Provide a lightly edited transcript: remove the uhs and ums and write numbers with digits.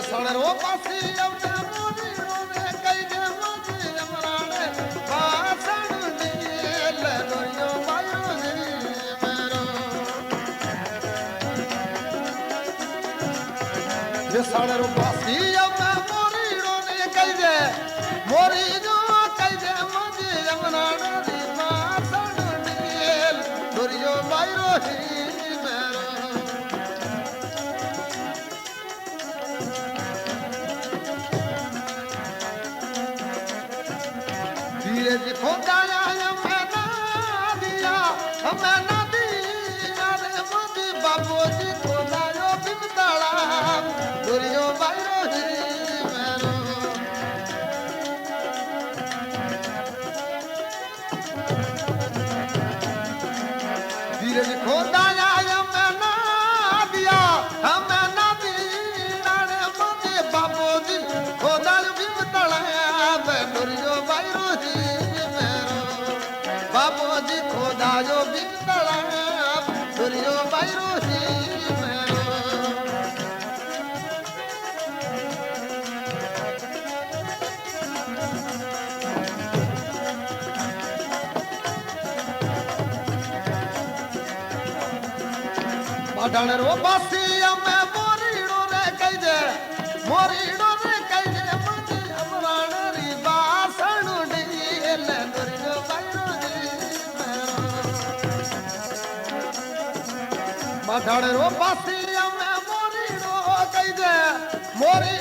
साड़े रो पासी अवने मोरी रोने कई दे मजी अमराने बासण नील दोरियो बायो जी मेरो ये साड़े रो पासी अवने मोरी रोने कई दे मोरी जो कई दे मजी अमराने बासण नील दोरियो बायो जी जी खोदाया मैं ना दिया हमें ना दिया रे मोदी बाबू जी खोदायो बिमताला दुरियो बायो ही मेरो धीरे जी खोदाया मैं ना दिया हमें ना दिया रे मोदी बाबू जी खोदायो बिमताला दुरियो बायो ही बाबूजी खोदायो बिमतला दुरियो बायो ही मेरो बाढाणे रो बासी मैं मोरीड़ो रे कई दे मोरीड़ो रे कई दे मजी अमराणे री बासण ढील दुरियो बायो बाढाणे रो पासी मैं मोरी रो कई दे मोरी